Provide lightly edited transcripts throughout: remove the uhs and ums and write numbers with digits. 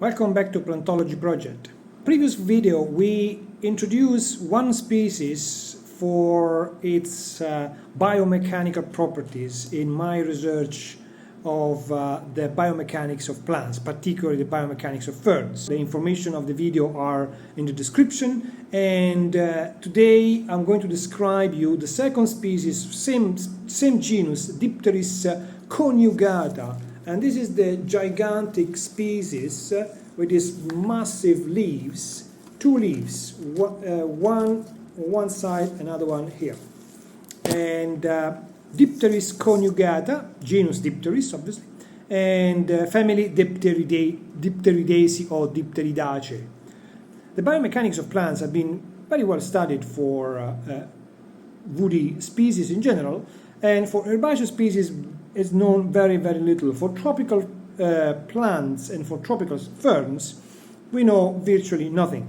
Welcome back to Plantology project. Previous video we introduced one species for its biomechanical properties in my research of the biomechanics of plants, particularly the biomechanics of ferns. The information of the video are in the description, and today I'm going to describe you the second species, same genus, Dipteris conjugata. And this is the gigantic species with these massive leaves, two leaves, one on one side, another one here. And Dipteris conjugata, genus Dipteris obviously, and family Dipteridaceae or Dipteridaceae. The biomechanics of plants have been very well studied for woody species in general, and for herbaceous species is known very little. For tropical plants and for tropical ferns we know virtually nothing.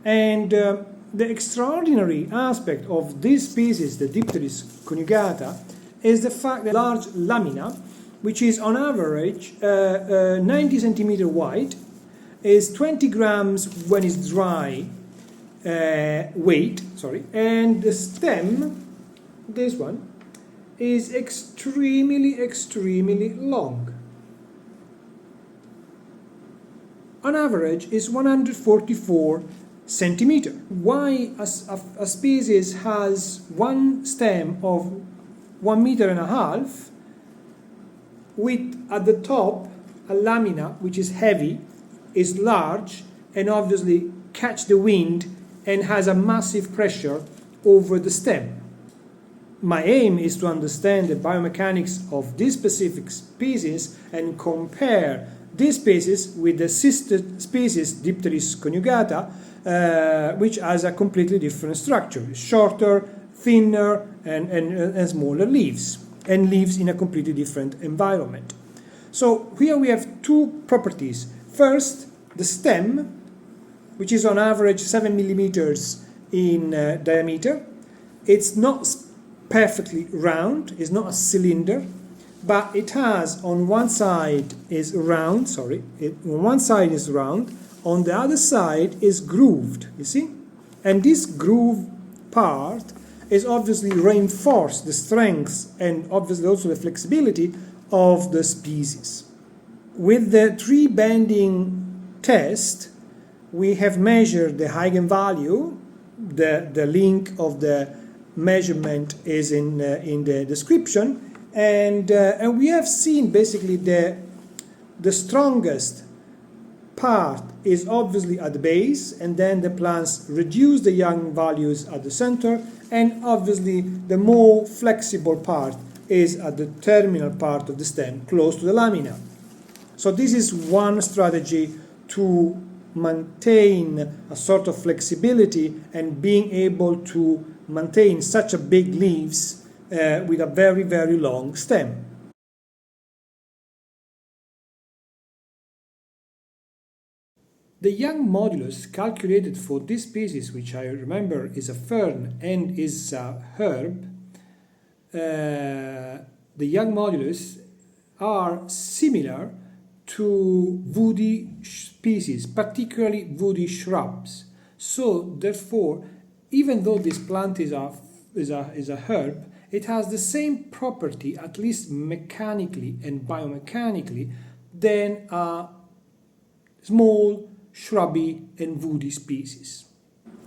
And the extraordinary aspect of this species, the Dipteris conjugata, is the fact that large lamina, which is on average 90 centimeter wide, is 20 grams when it's dry weight, and the stem, this one, is extremely long. On average is 144 centimeter. Why a species has one stem of 1.5 meters with at the top a lamina which is heavy, is large, and obviously catch the wind and has a massive pressure over the stem. My aim is to understand the biomechanics of this specific species and compare this species with the sister species Dipteris conjugata, which has a completely different structure. It's shorter, thinner, and smaller leaves, and lives in a completely different environment. So here we have two properties. First, the stem, which is on average 7 millimeters in diameter. It's not perfectly round, it's not a cylinder, but it has on one side is round, on one side is round, on the other side is grooved, you see? And this groove part is obviously reinforced the strength and obviously also the flexibility of the species. With the tree bending test, we have measured the eigenvalue. The link of the measurement is in the description, and we have seen basically the strongest part is obviously at the base, and then the plants reduce the young values at the center, and obviously the more flexible part is at the terminal part of the stem close to the lamina. So this is one strategy to maintain a sort of flexibility and being able to maintain such a big leaves with a very long stem. The young modulus calculated for this species, which I remember is a fern and is a herb, the young modulus are similar to woody species, particularly woody shrubs. So therefore, even though this plant is a herb, it has the same property, at least mechanically and biomechanically, than a small shrubby and woody species.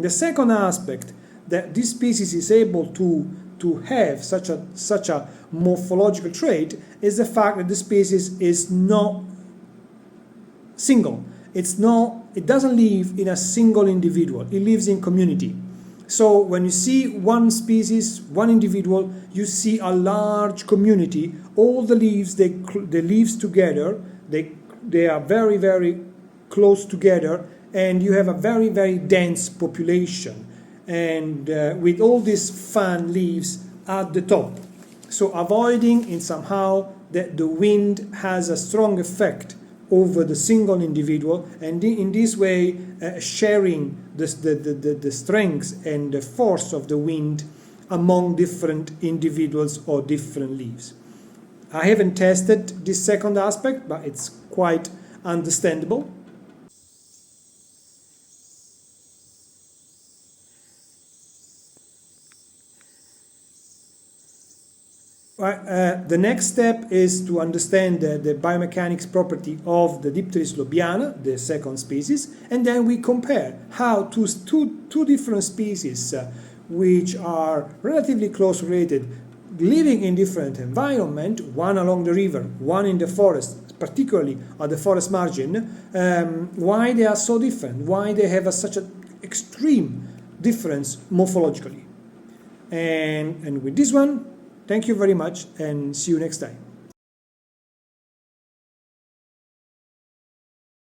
The second aspect that this species is able to have such a morphological trait is the fact that the species is not single. It doesn't live in a single individual. It lives in community. So when you see one species, one individual, you see a large community. All the leaves, the leaves together, they are very close together, and you have a very dense population, and with all these fan leaves at the top. So avoiding in somehow that the wind has a strong effect over the single individual, and in this way sharing the strength and the force of the wind among different individuals or different leaves. I haven't tested this second aspect, but it's quite understandable. The next step is to understand the biomechanics property of the Dipteris lobbiana, the second species, and then we compare how two different species which are relatively close related, living in different environment, one along the river, one in the forest, particularly at the forest margin, why they are so different, why they have such an extreme difference morphologically. And with this one, thank you very much and see you next time.